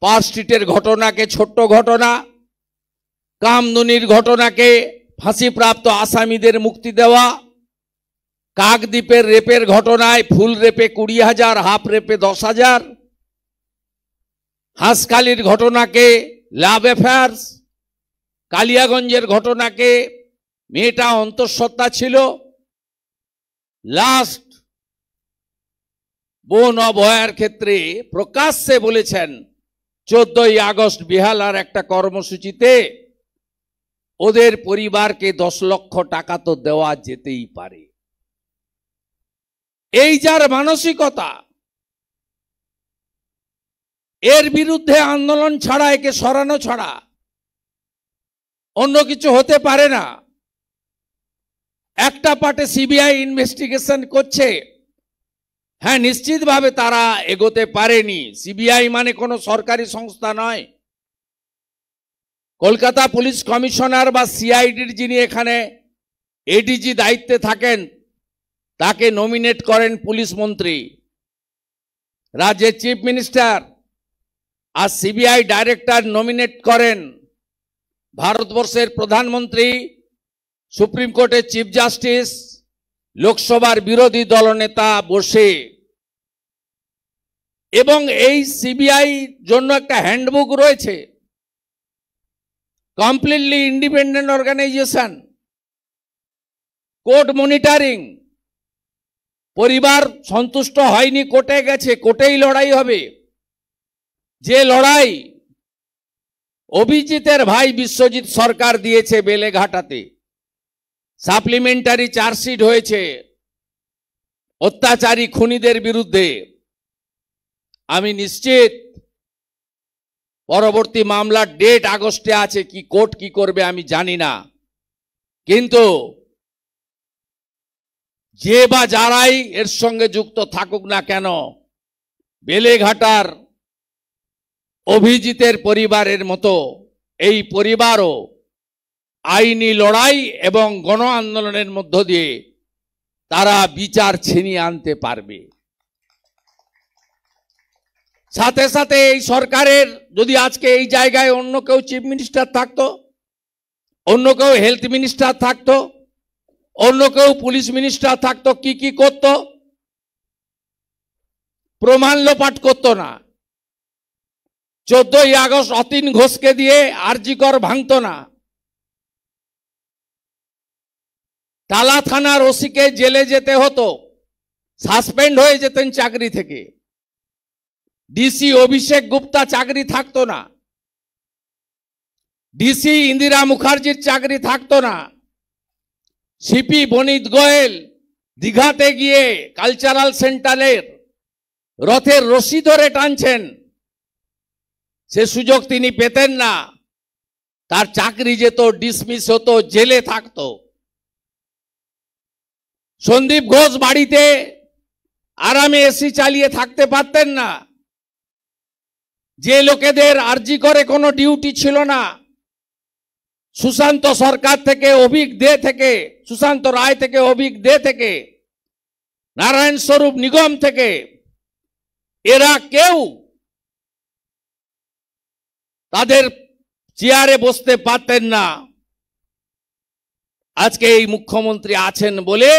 Park স্ট্রিটের ঘটনাকে ছোট্ট ঘটনা, কামদুনির ঘটনাকে ফাঁসিপ্রাপ্ত আসামিদের মুক্তি দেওয়া, কাকদ্বীপের রেপের ঘটনায় ফুল রেপে 20,000, হাফ রেপে 10,000, হাঁসখালির ঘটনাকে লাভ অ্যাফেয়ার্স, কালিয়াগঞ্জের ঘটনাকে মেয়েটা অন্তঃসত্ত্বা ছিল, লাস্ট বোন অভয়ার ক্ষেত্রে প্রকাশ্যে বলেছেন 14ই আগস্ট বেহালার একটা কর্মসূচিতে ওদের পরিবারকে 10 লক্ষ টাকা তো দেওয়া যেতেই পারে। এই যার মানসিকতা, এর বিরুদ্ধে আন্দোলন ছাড়া, একে সরানো ছাড়া অন্য কিছু হতে পারে না। একটা পার্টে সিবিআই ইনভেস্টিগেশন করছে, হ্যাঁ নিশ্চিতভাবে তারা এগোতে পারেনি। সিবিআই মানে কোনো সরকারি সংস্থা নয়। কলকাতা পুলিশ কমিশনার বা সিআইডির যিনি এখানে এডিজি দায়িত্বে থাকেন তাকে নমিনেট করেন পুলিশ মন্ত্রী, রাজ্যের চিফ মিনিস্টার, আর সিবিআই ডাইরেক্টর নমিনেট করেন ভারতবর্ষের প্রধানমন্ত্রী, সুপ্রিম কোর্টের চিফ জাস্টিস, লোকসভার বিরোধী দলনেতা বসে। এবং এই সিবিআই জন্য একটা হ্যান্ডবুক রয়েছে, completely independent organisation, court monitoring. পরিবার সন্তুষ্ট হয়নি, কোর্টে গেছে, কোর্টেই লড়াই হবে। যে লড়াই অভিজিতের ভাই বিশ্বজিৎ সরকার দিয়েছে বেলেঘাটাতে, সাপ্লিমেন্টারি চার্জশিট হয়েছে অত্যাচারী খুনিদের বিরুদ্ধে। আমি নিশ্চিত পরবর্তী মামলার ডেট আগস্টে আছে, কি কোর্ট কি করবে আমি জানি না, কিন্তু যে বা যারাই এর সঙ্গে যুক্ত থাকুক না কেন, বেলেঘাটার অভিজিতের পরিবারের মতো এই পরিবারও আইনি লড়াই এবং গণ আন্দোলনের মধ্য দিয়ে তারা বিচার ছিনিয়ে আনতে পারবে। সাথে সাথে এই সরকারের যদি আজকে এই জায়গায় অন্য কেউ চিফ মিনিস্টার থাকতো, অন্য কেউ হেলথ মিনিস্টার থাকতো, অন্য কেউ পুলিশ মিনিস্টার থাকতো, কি কি করত? প্রমাণ লোপাট করতো না। 14ই আগস্ট অতীন ঘোষকে দিয়ে আরজিকর ভাঙতো না। টালা থানার ওসিকে জেলে যেতে হতো, সাসপেন্ড হয়ে যেতেন চাকরি থেকে। ডিসি অভিষেক গুপ্তা চাকরি থাকতো না, ডিসি ইন্দিরা মুখার্জির চাকরি থাকতো না। সিপি বনিত গোয়েল দীঘাতে গিয়ে কালচারাল সেন্টারের রথের রশি ধরে টানছেন, সে সুযোগ তিনি পেতেন না, তার চাকরি যেত, ডিসমিস হতো, জেলে থাকতো। সন্দীপ ঘোষ বাড়িতে আরামে এসি চালিয়ে থাকতে পারতেন না। যে লোকেদের আরজি করে কোনো ডিউটি ছিল না, সুশান্ত সরকার থেকে অভিক দে থেকে, সুশান্ত রায় থেকে অভিক দে থেকে, নারায়ণ স্বরূপ নিগম থেকে, এরা কেউ তাদের চেয়ারে বসতে পারতেন না। আজকে এই মুখ্যমন্ত্রী আছেন বলে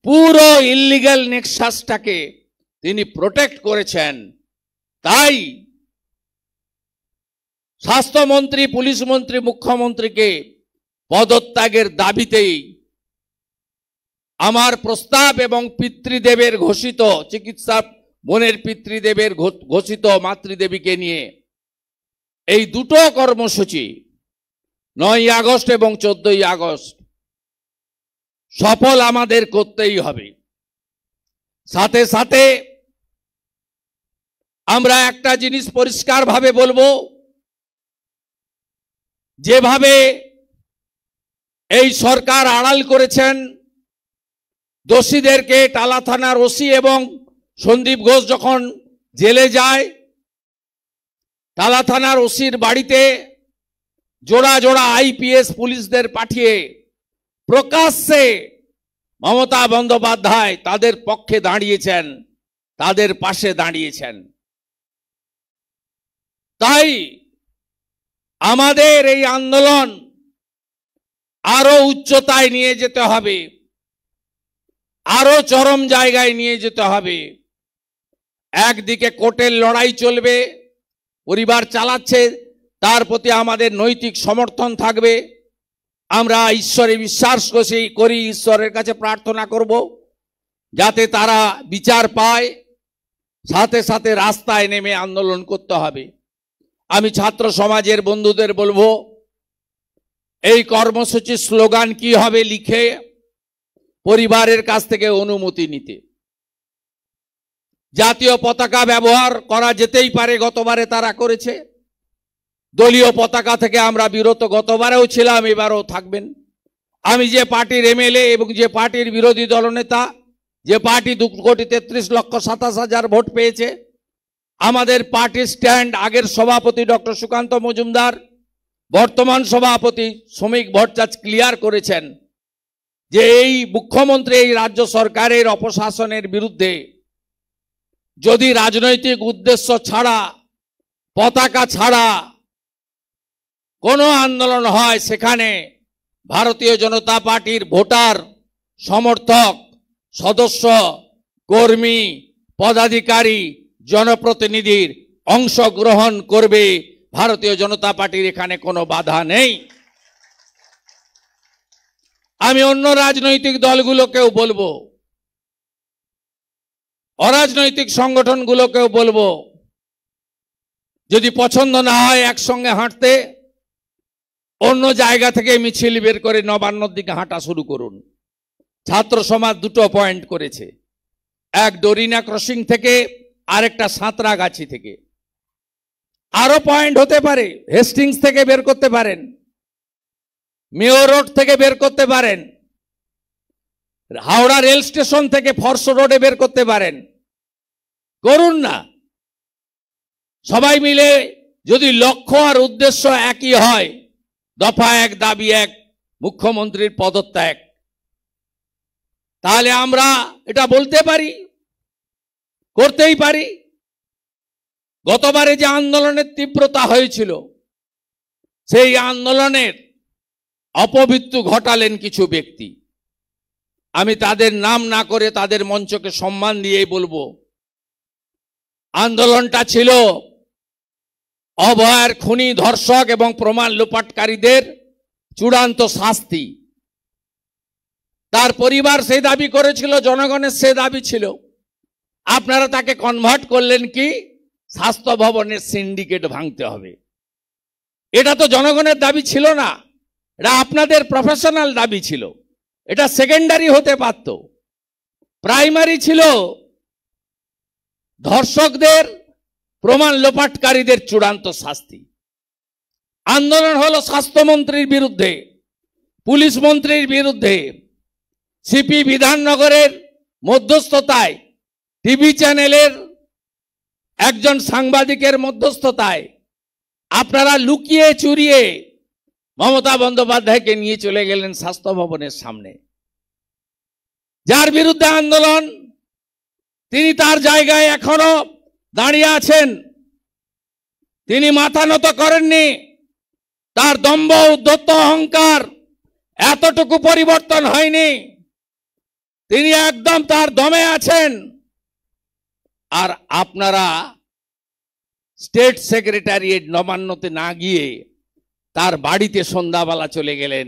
পুরো ইল্লিগ্যাল নেক্সাসটাকে তিনি প্রোটেক্ট করেছেন। তাই স্বাস্থ্যমন্ত্রী, পুলিশ মন্ত্রী, মুখ্যমন্ত্রীকে পদত্যাগের দাবিতেই আমার প্রস্তাব এবং পিতৃদেবের ঘোষিত, চিকিৎসা বোনের পিতৃদেবের ঘোষিত মাতৃদেবীকে নিয়ে এই দুটো কর্মসূচি 9ই আগস্ট এবং 14ই আগস্ট সফল আমাদের করতেই হবে। সাথে সাথে আমরা একটা জিনিস পরিষ্কারভাবে বলবো, যেভাবে এই সরকার আড়াল করেছেন দোষীদেরকে, টালা থানার ওসি এবং সন্দীপ ঘোষ যখন জেলে যায়, টালা থানার ওসির বাড়িতে জোড়া জোড়া আইপিএস পুলিশদের পাঠিয়ে প্রকাশ্যে মমতা বন্দ্যোপাধ্যায় তাদের পক্ষে দাঁড়িয়েছেন, তাদের পাশে দাঁড়িয়েছেন। তাই আমাদের এই আন্দোলন আরো উচ্চতায় নিয়ে যেতে হবে, আরো চরম জায়গায় নিয়ে যেতে হবে। একদিকে কোর্টের লড়াই চলবে, পরিবার চালাচ্ছে, তার প্রতি আমাদের নৈতিক সমর্থন থাকবে। আমরা ঈশ্বরে বিশ্বাস করি, ঈশ্বরের কাছে প্রার্থনা করব যাতে তারা বিচার পায়। সাথে সাথে রাস্তায় নেমে আন্দোলন করতে হবে। আমি ছাত্র সমাজের বন্ধুদের বলবো, এই কর্মসূচির স্লোগান কি হবে লিখে পরিবারের কাছ থেকে অনুমতি নিতে। জাতীয় পতাকা ব্যবহার করা যেতেই পারে, গতবারে তারা করেছে। দলীয় পতাকা থেকে আমরা বিরত, গতবারেও ছিলাম, এবারও থাকবেন। আমি যে পার্টির এমএলএ এবং যে পার্টির বিরোধী দলনেতা, যে পার্টি 2,33,27,000 ভোট পেয়েছে, আমাদের পার্টির স্ট্যান্ড আগের সভাপতি ডক্টর সুকান্ত মজুমদার, বর্তমান সভাপতি শ্রমিক ভট্টাচার্য ক্লিয়ার করেছেন যে এই মুখ্যমন্ত্রী, এই রাজ্য সরকারের অপশাসনের বিরুদ্ধে যদি রাজনৈতিক উদ্দেশ্য ছাড়া, পতাকা ছাড়া কোনো আন্দোলন হয়, সেখানে ভারতীয় জনতা পার্টির ভোটার, সমর্থক, সদস্য, কর্মী, পদাধিকারী, জনপ্রতিনিধির অংশগ্রহণ করবে। ভারতীয় জনতা পার্টির এখানে কোনো বাধা নেই। আমি অন্য রাজনৈতিক দলগুলোকেও বলবো, অরাজনৈতিক সংগঠনগুলোকেও বলবো, যদি পছন্দ না হয় একসঙ্গে হাঁটতে, অন্য জায়গা থেকে মিছিল বের করে নবান্নর দিকে হাঁটা শুরু করুন। ছাত্র সমাজ দুটো পয়েন্ট করেছে, এক ডরিনা ক্রসিং থেকে, আরেকটা সাঁতরাগাছি থেকে। আরো পয়েন্ট হতে পারে, হেস্টিংস থেকে বের করতে পারেন, মেয়র রোড থেকে বের করতে পারেন, হাওড়া রেল স্টেশন থেকে ফরস রোডে বের করতে পারেন, করুন না। সবাই মিলে যদি লক্ষ্য আর উদ্দেশ্য একই হয়, দফা এক, দাবি এক, মুখ্যমন্ত্রীর পদত্যাগ, তাহলে আমরা এটা বলতে পারি, করতেই পারি। গতবারে যে আন্দোলনের তীব্রতা হয়েছিল, সেই আন্দোলনের অপমৃত্যু ঘটালেন কিছু ব্যক্তি। আমি তাদের নাম না করে তাদের মঞ্চকে সম্মান দিয়েই বলবো, আন্দোলনটা ছিল অভয়ার খুনি, ধর্ষক এবং প্রমাণ লোপাটকারীদের চূড়ান্ত শাস্তি। তার পরিবার সেই দাবি করেছিল, জনগণের সে দাবি ছিল। আপনারা তাকে কনভার্ট করলেন কি, স্বাস্থ্য ভবনের সিন্ডিকেট ভাঙতে হবে। এটা তো জনগণের দাবি ছিল না, এটা আপনাদের প্রফেশনাল দাবি ছিল। এটা সেকেন্ডারি হতে পারত, প্রাইমারি ছিল ধর্ষকদের, প্রমাণ লোপাটকারীদের চূড়ান্ত শাস্তি। আন্দোলন হলো স্বাস্থ্যমন্ত্রীর বিরুদ্ধে, পুলিশ মন্ত্রীর বিরুদ্ধে। সিপি বিধাননগরের মধ্যস্থতায়, টিভি চ্যানেলের একজন সাংবাদিকের মধ্যস্থতায় আপনারা লুকিয়ে চুরিয়ে মমতা বন্দ্যোপাধ্যায়কে নিয়ে চলে গেলেন স্বাস্থ্য ভবনের সামনে। যার বিরুদ্ধে আন্দোলন, তিনি তার জায়গায় এখনো দাঁড়িয়ে আছেন, তিনি মাথা নত করেননি। তার দম্ভ, উদ্ধত অহংকার এতটুকু পরিবর্তন হয়নি, তিনি একদম তার দমে আছেন। আর আপনারা স্টেট সেক্রেটারিয়েট নবান্নতে না গিয়ে তার বাড়িতে সন্ধ্যাবেলা চলে গেলেন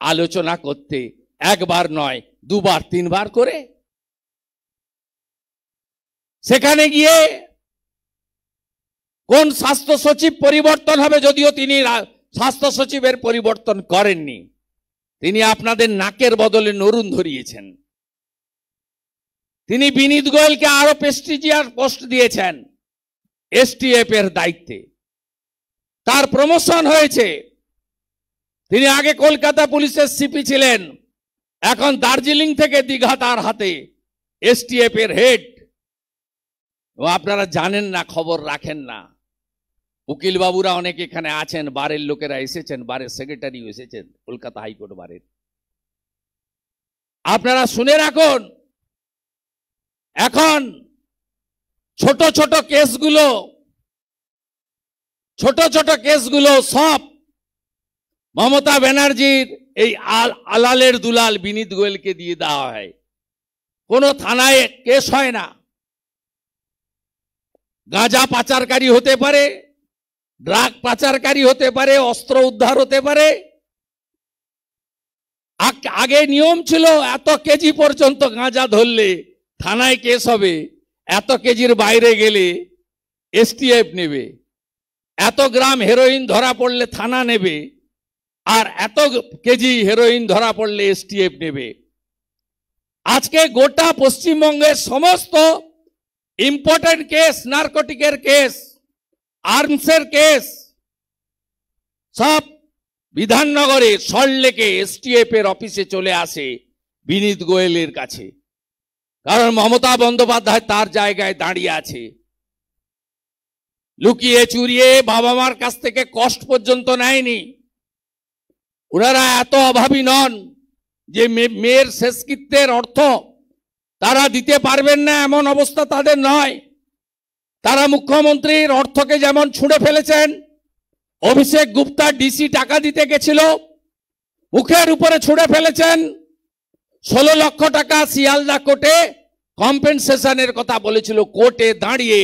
আলোচনা করতে, একবার নয়, দুবার তিনবার করে। সেখানে গিয়ে কোন স্বাস্থ্য সচিব পরিবর্তন হবে, যদিও তিনি স্বাস্থ্য সচিবের পরিবর্তন করেননি, তিনি আপনাদের নাকের বদলে নরুন ধরিয়েছেন। তিনি বিনীত গোয়েলকে আরো প্রেস্টিজিয়াস পোস্ট দিয়েছেন এসটিএফ এর দায়িত্বে, তার প্রমোশন হয়েছে। তিনি আগে কলকাতা পুলিশের সিপি ছিলেন, এখন দার্জিলিং থেকে দীঘা তার হাতে, এসটিএফ এর হেড। আপনারা জানেন না, খবর রাখেন না। উকিল বাবুরা অনেক এখানে আছেন, বারের লোকেরা এসেছেন, বারের সেক্রেটারি এসেছেন কলকাতা হাইকোর্ট বারের। আপনারা শুনে রাখুন, এখন ছোট ছোট কেসগুলো ছোট ছোট কেসগুলো সব মমতা ব্যানার্জির এই আলালের দুলাল বিনীত গোয়েলকে দিয়ে দেওয়া হয়। কোনো থানায় কেস হয় না। গাঁজা পাচারকারী হতে পারে, ড্রাগ পাচারকারী হতে পারে, অস্ত্র উদ্ধার হতে পারে। আগে নিয়ম ছিল এত কেজি পর্যন্ত গাঁজা ধরলে থানায় কেস হবে, এত কেজির বাইরে গেলে এসটিএফ নেবে, এত গ্রাম হেরোইন ধরা পড়লে থানা নেবে, আর এত কেজি হেরোইন ধরা পড়লে এসটিএফ নেবে। আজকে গোটা পশ্চিমবঙ্গের সমস্ত ইম্পর্টেন্ট কেস, নারকোটিকের কেস, আর্মসের কেস সব বিধাননগরে সল্টলেকে এসটিএফ এর অফিসে চলে আসে বিনীত গোয়েলের কাছে, কারণ মমতা বন্দ্যোপাধ্যায় তার জায়গায় দাঁড়িয়ে আছে। লুকিয়ে চুরিয়ে বাবা মার কাছ থেকে কষ্ট পর্যন্ত নেয়নি। ওনারা এত অভাবী নন যে মেয়ের শেষকৃত্যের অর্থ তারা দিতে পারবেন না, এমন অবস্থা তাদের নয়। তারা মুখ্যমন্ত্রীর অর্থকে যেমন ছুঁড়ে ফেলেছেন, অভিষেক গুপ্তা ডিসি টাকা দিতে গেছিল, মুখের উপরে ছুঁড়ে ফেলেছেন। 16 লক্ষ টাকা শিয়ালদা কোর্টে কম্পেনসেশনের কথা বলেছিল, কোর্টে দাঁড়িয়ে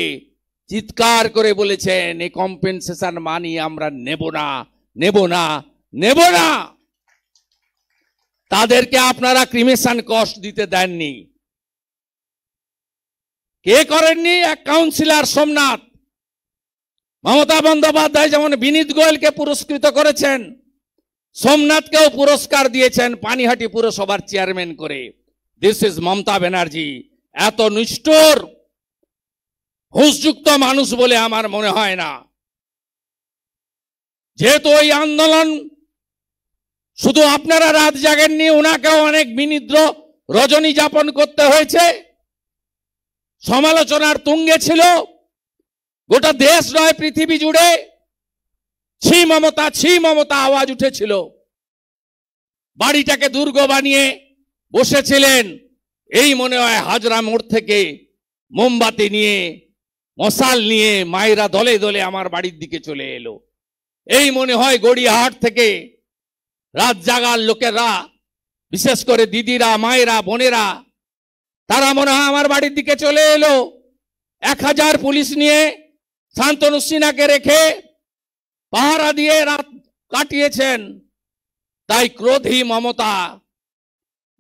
চিৎকার করে বলেছেন এই কম্পেনসেশন মানি আমরা নেব না, নেব না, নেব না। তাদেরকে আপনারা ক্রিমেশন কস্ট দিতে দেননি। কে করেননি? এক কাউন্সিলর সোমনাথ। মমতা বন্দ্যোপাধ্যায় যেমন বিনীত গোয়েলকে পুরস্কৃত করেছেন, সোমনাথকেও পুরস্কার দিয়েছেন পানিহাটি পুরসভার চেয়ারম্যান করে। This is Mamata Banerjee. এত নিষ্ঠুর হুঁশযুক্ত মানুষ বলে আমার মনে হয় না। যেহেতু ওই আন্দোলন শুধু আপনারা রাত জাগেননি, ওনাকেও অনেক বিনিদ্র রজনী যাপন করতে হয়েছে। সমালোচনার তুঙ্গে ছিল গোটা দেশ নয় পৃথিবী জুড়ে। ছি মমতা, ছি মমতা আওয়াজ উঠেছিল। বাড়িটাকে দুর্গ বানিয়ে বসেছিলেন। এই মনে হয় হাজরা মোড় থেকে মোমবাতি নিয়ে, মশাল নিয়ে মায়েরা দলে দলে আমার বাড়ির দিকে চলে এলো। এই মনে হয় গড়িয়াহাট থেকে রাত জাগার লোকেরা, বিশেষ করে দিদিরা, মায়েরা, বোনেরা, তারা মনে হয় আমার বাড়ির দিকে চলে এলো। 1000 পুলিশ নিয়ে শান্তনু সিনহাকে রেখে পাহারা দিয়ে রাত কাটিয়েছেন। তাই ক্রোধী মমতা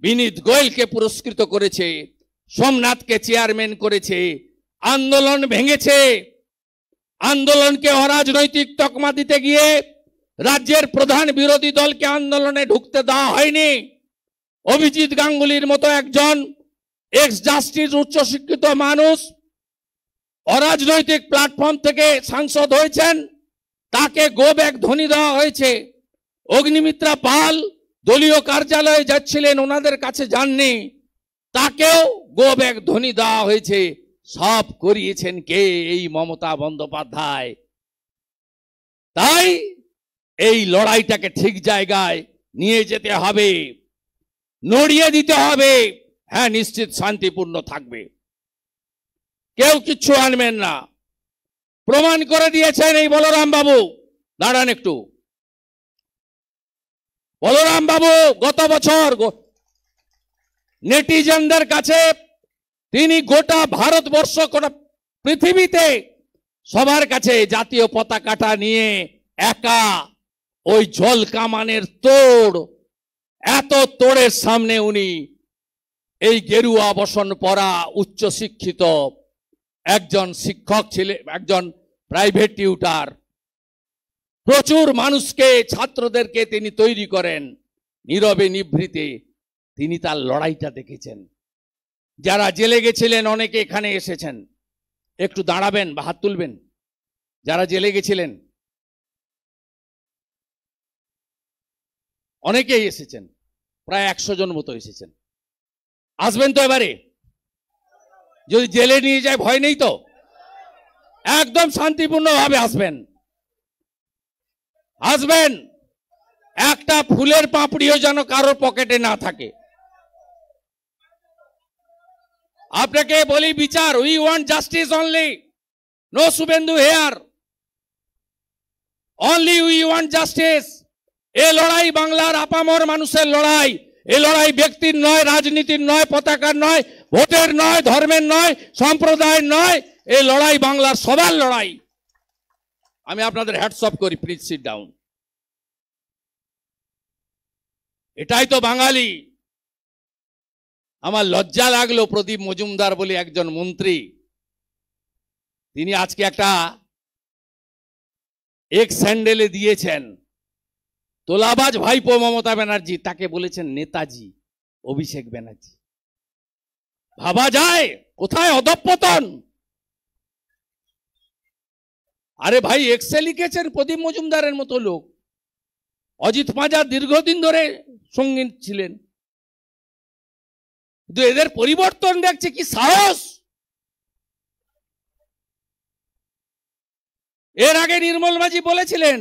বিনীত গোয়েলকে পুরস্কৃত করেছে, সোমনাথকে চেয়ারম্যান করেছে, আন্দোলন ভেঙেছে। আন্দোলনকে অরাজনৈতিক তকমা দিতে গিয়ে রাজ্যের প্রধান বিরোধী দলকে আন্দোলনে ঢুকতে দেওয়া হয়নি। অভিজিৎ গাঙ্গুলির মতো একজন এক্স জাস্টিস উচ্চশিক্ষিত মানুষ অরাজনৈতিক প্ল্যাটফর্ম থেকে সাংসদ হয়েছেন, তাকে গো ব্যাক ধ্বনি দেওয়া হয়েছে। অগ্নিমিত্রা পাল দলীয় কার্যালয়ে যাচ্ছিলেন, ওনাদের কাছে যাননি, তাকেও গো ব্যাক ধ্বনি দেওয়া হয়েছে। সব করিয়েছেন কে? এই মমতা বন্দ্যোপাধ্যায়। তাই এই লড়াইটাকে ঠিক জায়গায় নিয়ে যেতে হবে, নড়িয়ে দিতে হবে। হ্যাঁ, নিশ্চিত শান্তিপূর্ণ থাকবে, কেউ কিচ্ছু আনবেন না। প্রমাণ করে দিয়েছেন এই বলরাম বাবু। দাঁড়ান একটু। বলরাম বাবু গত বছর নেটিজেনদের কাছে তিনি গোটা ভারতবর্ষ, গোটা পৃথিবীতে সবার কাছে জাতীয় পতাকাটা নিয়ে একা ওই জল কামানের তোড়, এত তোড়ের সামনে উনি এই গেরুয়া বসন পরা উচ্চশিক্ষিত একজন শিক্ষক ছিলেন, একজন প্রাইভেট টিউটার। প্রচুর মানুষকে, ছাত্রদেরকে তিনি তৈরি করেন নীরবে নিভৃতে। তিনি তার লড়াইটা দেখেছেন। যারা জেলে গেছিলেন অনেকে এখানে এসেছেন। একটু দাঁড়াবেন বা হাত তুলবেন যারা জেলে গেছিলেন। অনেকেই এসেছেন, প্রায় 100 জন মতো এসেছেন। আসবেন তো এবারে? যদি জেলে নিয়ে যায় ভয় নেই তো? একদম শান্তিপূর্ণভাবে আসবেন, আসবেন। একটা ফুলের পাপড়িও যেন কারোর পকেটে না থাকে। আপনাকে বলি বিচার, we want justice only, no Suvendu here. Only we want justice. এ লড়াই বাংলার আপামর মানুষের লড়াই। এ লড়াই ব্যক্তির নয়, রাজনীতির নয়, পতাকার নয়, ভোটের নয়, ধর্মের নয়, সম্প্রদায়ের নয়। এ লড়াই বাংলার সবার লড়াই। আমি আপনাদের হ্যাটস অফ করি, প্লিজ সিট ডাউন। এটাই তো বাঙালি। আমার লজ্জা লাগলো, প্রদীপ মজুমদার বলে একজন মন্ত্রী, তিনি আজকে একটা এক্স হ্যান্ডেলে দিয়েছেন, তোলাবাজ ভাইপো মমতা ব্যানার্জি, তাকে বলেছেন নেতাজি অভিষেক ব্যানার্জি। ভাবা যায় কোথায় অধঃপতন। আরে ভাই, এক্সে লিখেছেন প্রদীপ মজুমদারের মতো লোক। অজিত পাঁজা দীর্ঘদিন ধরে সঙ্গী ছিলেন, কিন্তু এদের পরিবর্তন দেখছে, কি সাহস। এর আগে নির্মল মাঝি বলেছিলেন,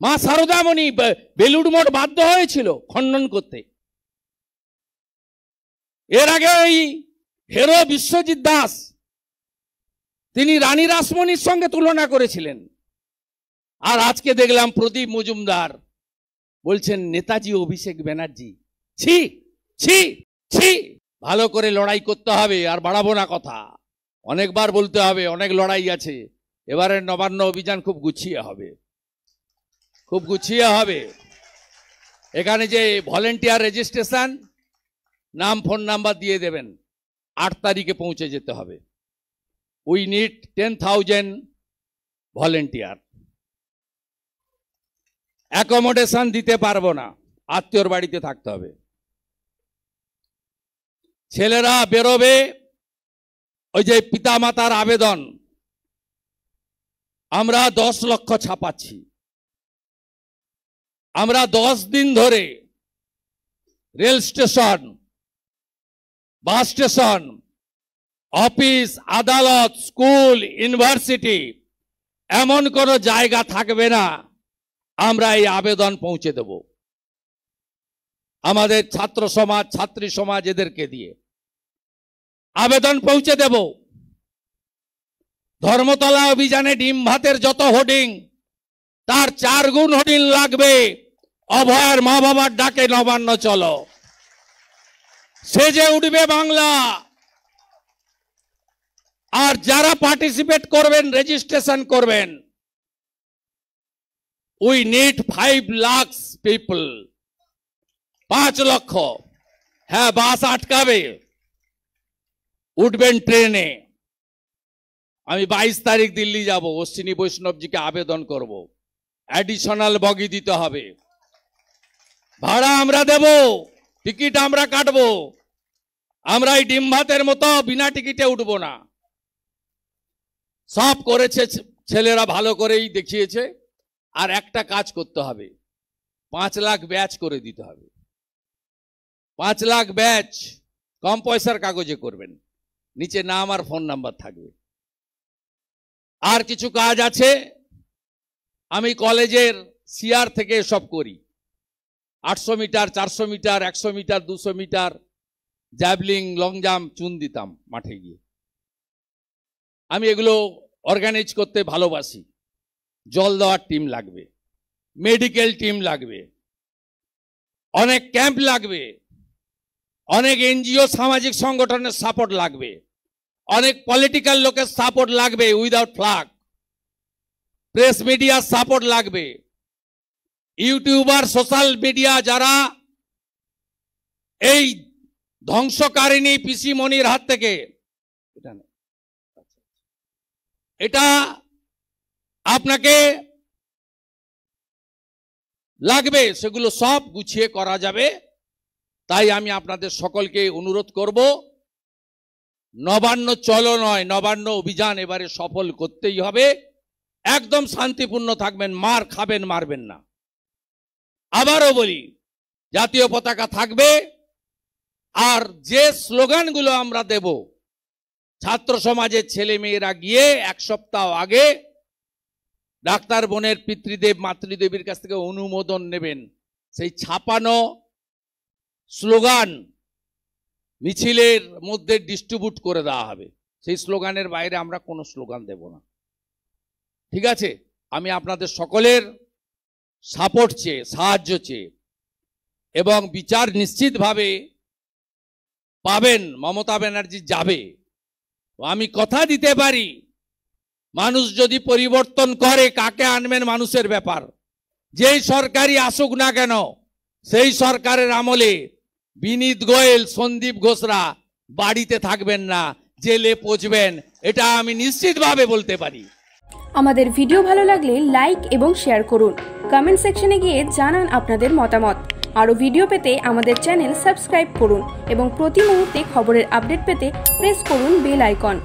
মা সারদামণি বেলুড় মঠ বাধ্য হয়েছিল খণ্ডন করতে। এর আগে ওই হেরো বিশ্বজিৎ দাস, তিনি রানী রাসমণির সঙ্গে তুলনা করেছিলেন। আর আজকে দেখলাম প্রদীপ মজুমদার বলছেন নেতাজি অভিষেক ব্যানার্জি। ছি ছি ছি। ভালো করে লড়াই করতে হবে, আর বাড়াবো না কথা, অনেকবার বলতে হবে, অনেক লড়াই আছে। এবারের নবান্ন অভিযান খুব গুছিয়ে হবে, খুব গুছিয়ে হবে। এখানে যে ভলেন্টিয়ার রেজিস্ট্রেশন, নাম ফোন নাম্বার দিয়ে দেবেন, 8 তারিখে পৌঁছে যেতে হবে। We need 10,000 volunteer. অ্যাকোমোডেশন দিতে পারবো না, আত্মীয়র বাড়িতে থাকতে হবে। ছেলেরা বেরোবে, ওই যে পিতামাতার আবেদন, আমরা 10 লক্ষ ছাপাচ্ছি। আমরা 10 দিন ধরে rail station, bus station, office, আদালত, স্কুল, ইউনিভার্সিটি, এমন কোনো জায়গা থাকবে না আমরা এই আবেদন পৌঁছে দেব। আমাদের ছাত্র সমাজ, ছাত্রী সমাজ, এদেরকে দিয়ে আবেদন পৌঁছে দেব। ধর্মতলা অভিযানে ডিম ভাতের যত হোর্ডিং, তার 4 গুণ হোর্ডিং লাগবে অভয়ের মা বাবার ডাকে নবান্ন চলো। সেজে উঠবে বাংলা। আর যারা পার্টিসিপেট করবেন, রেজিস্ট্রেশন করবেন, উই নিড 5 লাখ পিপল। 5 লক্ষ। হ্যাঁ, বাস আটকাবে, উঠবেন ট্রেনে। আমি 22 তারিখ দিল্লি যাব, অশ্বিনী বৈষ্ণবজিকে আবেদন করব, অ্যাডিশনাল বগি দিতে হবে। ভাড়া আমরা দেব, টিকিট আমরা কাটবো। আমরা এই ডিম ভাতের মতো বিনা টিকিটে উঠবো না। সব করেছে ছেলেরা, ভালো করেই দেখিয়েছে। আর একটা কাজ করতে হবে, 5 লাখ ব্যাচ করে দিতে হবে। 5 লাখ ব্যাচ কম পয়সার কাগজে করবেন, নিচে নাম আর ফোন নাম্বার থাকবে। আর কিছু কাজ আছে, আমি কলেজের সিআর থেকে সব করি। 800 metre, 400 metre, 100 metre, 200 metre, javelin, long jump, চুন দিতাম মাঠে গিয়ে। আমি এগুলো অর্গানাইজ করতে ভালোবাসি। জল দেওয়ার টিম লাগবে, মেডিকেল টিম লাগবে, অনেক ক্যাম্প লাগবে, অনেক এনজিও সামাজিক সংগঠনের সাপোর্ট লাগবে, অনেক পলিটিক্যাল লোকের সাপোর্ট লাগবে উইদাউট ফ্ল্যাগ, প্রেস মিডিয়ার সাপোর্ট লাগবে, ইউটিউবার, সোশ্যাল মিডিয়া যারা এই ধ্বংসকারিণী পিসিমণির হাত থেকে, এটা আপনাকে লাগবে, সেগুলো সব গুছিয়ে করা যাবে। তাই আমি আপনাদের সকলকে অনুরোধ করব, নবান্ন চলো নয়, নবান্ন অভিযান এবারে সফল করতেই হবে। একদম শান্তিপূর্ণ থাকবেন, মার খাবেন, মারবেন না। আবারও বলি, জাতীয় পতাকা থাকবে। আর যে স্লোগানগুলো আমরা দেব, ছাত্র সমাজের ছেলে মেয়েরা গিয়ে 1 সপ্তাহ আগে ডাক্তার বোনের পিতৃদেব মাতৃদেবীর কাছ থেকে অনুমোদন নেবেন। সেই ছাপানো স্লোগান মিছিলের মধ্যে ডিস্ট্রিবিউট করে দেওয়া হবে। সেই স্লোগানের বাইরে আমরা কোনো স্লোগান দেব না, ঠিক আছে? আমি আপনাদের সকলের সাপোর্ট চেয়ে, সাহায্য চেয়ে, এবং বিচার নিশ্চিতভাবে পাবেন, মমতা ব্যানার্জি যাবে। আমি কথা দিতে পারি, মানুষ যদি পরিবর্তন করে, কাকে আনবেন মানুষের ব্যাপার। যেই সরকারই আসুক না কেন, সেই সরকারের আমলে বিনীত গোয়েল, সন্দীপ ঘোষরা বাড়িতে থাকবেন না, জেলে পচবেন, এটা আমি নিশ্চিতভাবে বলতে পারি। আমাদের ভিডিও ভালো লাগলে লাইক এবং শেয়ার করুন। কমেন্ট সেকশনে গিয়ে জানান আপনাদের মতামত। আরও ভিডিও পেতে আমাদের চ্যানেল সাবস্ক্রাইব করুন এবং প্রতি মুহূর্তে খবরের আপডেট পেতে প্রেস করুন বেল আইকন।